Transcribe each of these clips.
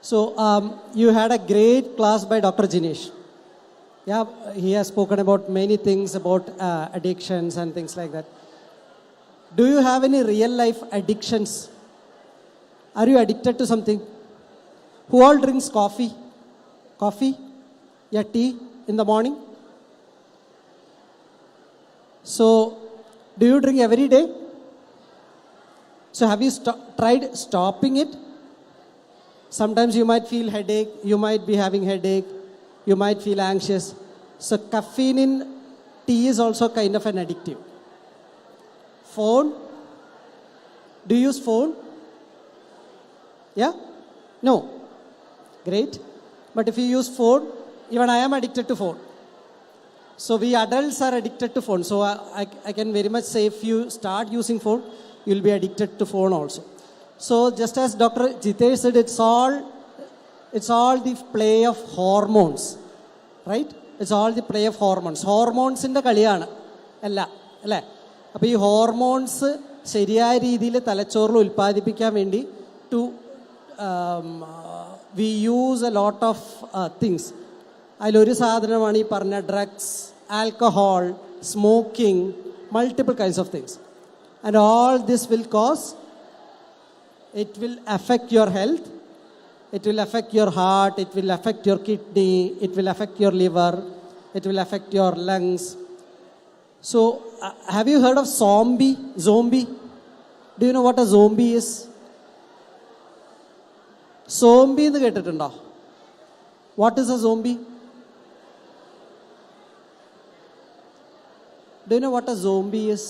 So you had a great class by Dr. Jinesh. Yeah, he has spoken about many things about addictions and things like that. Do you have any real life addictions? Are you addicted to something? Who all drinks coffee? Coffee? Yeah, tea in the morning? So, do you drink every day? So, have you tried stopping it? Sometimes you might feel headache, you might be having headache, you might feel anxious. So, caffeine in tea is also kind of an addictive. Phone? Do you use phone? Yeah? No? Great. But if you use phone, even I am addicted to phone. So we adults are addicted to phone. So I can very much say if you start using phone, you'll be addicted to phone also. So just as Dr. Jitesh said, it's all the play of hormones. Right? It's all the play of hormones. Hormones in the kaliyana. Alla. Alla. അപ്പോൾ ഈ hormones ശരിയായ രീതിയിൽ തലച്ചോറിൽ ഉൽപ്പാദിപ്പിക്കാൻ വേണ്ടി we use a lot of things. അതിലൊരു സാധനമാണ് ഈ പറഞ്ഞ drugs, alcohol, smoking, multiple kinds of things. And all this will cause, it will affect your health, it will affect your heart, it will affect your kidney, it will affect your liver, it will affect your lungs. So, have you heard of zombie? Do you know what a zombie is? Zombie എന്ന് കേട്ടിട്ടുണ്ടോ? What is a zombie? Do you know what a zombie is?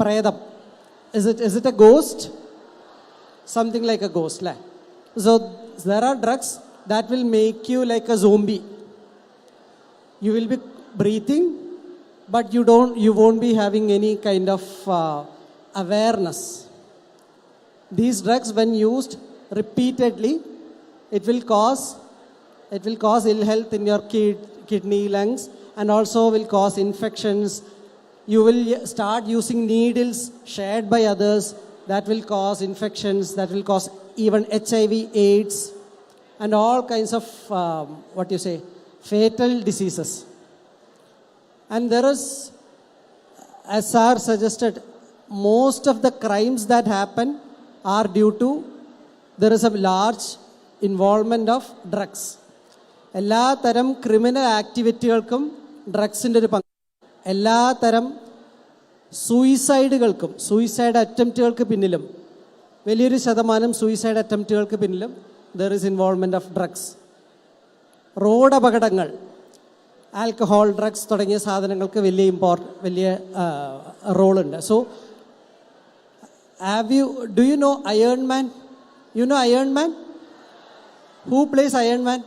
Predam. Is it a ghost? Something like a ghost. So, there are drugs that will make you like a zombie. You will be breathing, but you won't be having any kind of awareness. These drugs, when used repeatedly, it will cause ill health in your kidney, lungs, and also will cause infections. You will start using needles shared by others. That will cause infections. That will cause even HIV, AIDS, and all kinds of fatal diseases. And there is, as Sir suggested, most of the crimes that happen are due to there is a large involvement of drugs. എല്ലാ തരം criminal ആക്ടിവിറ്റികൾക്കും ഡ്രഗ്സിൻ്റെ ഒരു പങ്ക്. എല്ലാ തരം suicide അറ്റംപ്റ്റുകൾക്ക് പിന്നിലും, വലിയൊരു ശതമാനം suicide അറ്റംപ്റ്റുകൾക്ക് പിന്നിലും there is involvement of drugs. Road അപകടങ്ങൾ, ആൽക്കഹോൾ, ഡ്രഗ്സ് തുടങ്ങിയ സാധനങ്ങൾക്ക് വലിയ റോളുണ്ട്. So do you know Iron Man? You know Iron Man? Who plays Iron Man?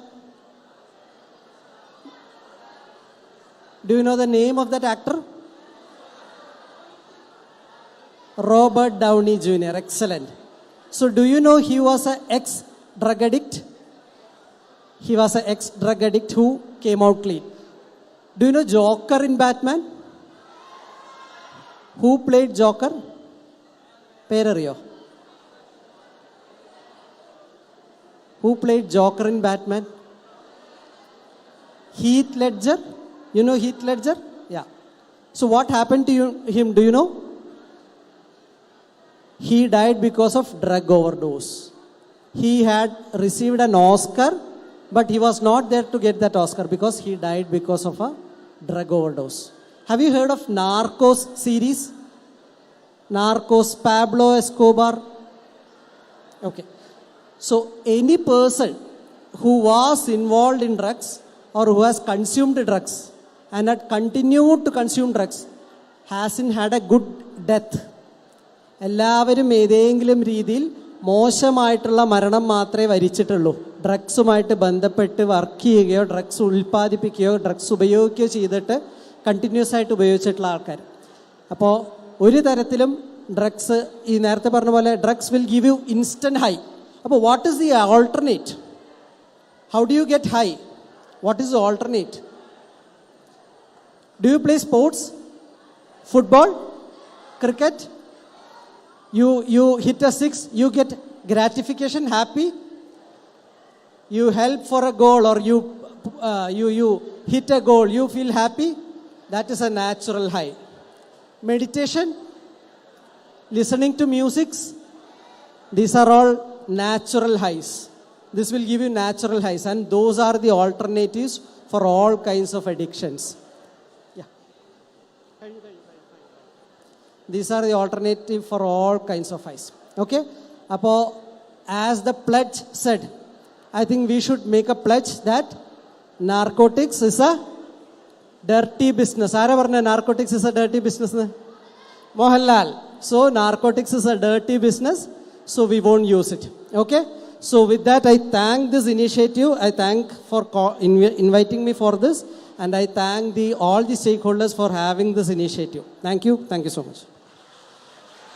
Do you know the name of that actor? Robert Downey Jr. Excellent. So do you know he was an ex-drug addict? He was an ex-drug addict who came out clean. Do you know Joker in Batman? Who played Joker? Perariyo. Who played Joker in Batman? Heath Ledger. You know Heath Ledger? Yeah. So what happened to him? Do you know? He died because of drug overdose. He had received an Oscar, but he was not there to get that Oscar because he died because of a drug overdose. Have you heard of Narcos series? Narcos, Pablo Escobar. Okay. So any person who was involved in drugs or who has consumed drugs and had continued to consume drugs hasn't had a good death. എല്ലാവരും ഏതെങ്കിലും രീതിയിൽ മോശമായിട്ടുള്ള മരണം മാത്രമേ വരിച്ചിട്ടുള്ളൂ. ഡ്രഗ്സുമായിട്ട് ബന്ധപ്പെട്ട് work ചെയ്യുകയോ drugs ഉൽപ്പാദിപ്പിക്കുകയോ drugs ഉപയോഗിക്കുകയോ ചെയ്തിട്ട് കണ്ടിന്യൂസ് ആയിട്ട് ഉപയോഗിച്ചിട്ടുള്ള ആൾക്കാർ. അപ്പോൾ ഒരു തരത്തിലും ഡ്രഗ്സ്, ഈ നേരത്തെ പറഞ്ഞ പോലെ drugs will give you instant high. അപ്പോൾ what is the alternate? How do you get high? What is the alternate? Do you play sports? Football, cricket? You hit a six, you get gratification, happy. You help for a goal or you hit a goal, you feel happy. That is a natural high. Meditation, listening to music, these are all natural highs. This will give you natural highs, and those are the alternatives for all kinds of addictions. Yeah. These are the alternative for all kinds of highs. Okay? As the pledge said, I think we should make a pledge that narcotics is a dirty business. Aara parna narcotics is a dirty business? Mohanlal. So narcotics is a dirty business, so we won't use it. Okay? So with that, I thank this initiative. I thank for inviting me for this, and I thank all the stakeholders for having this initiative. Thank you. Thank you so much.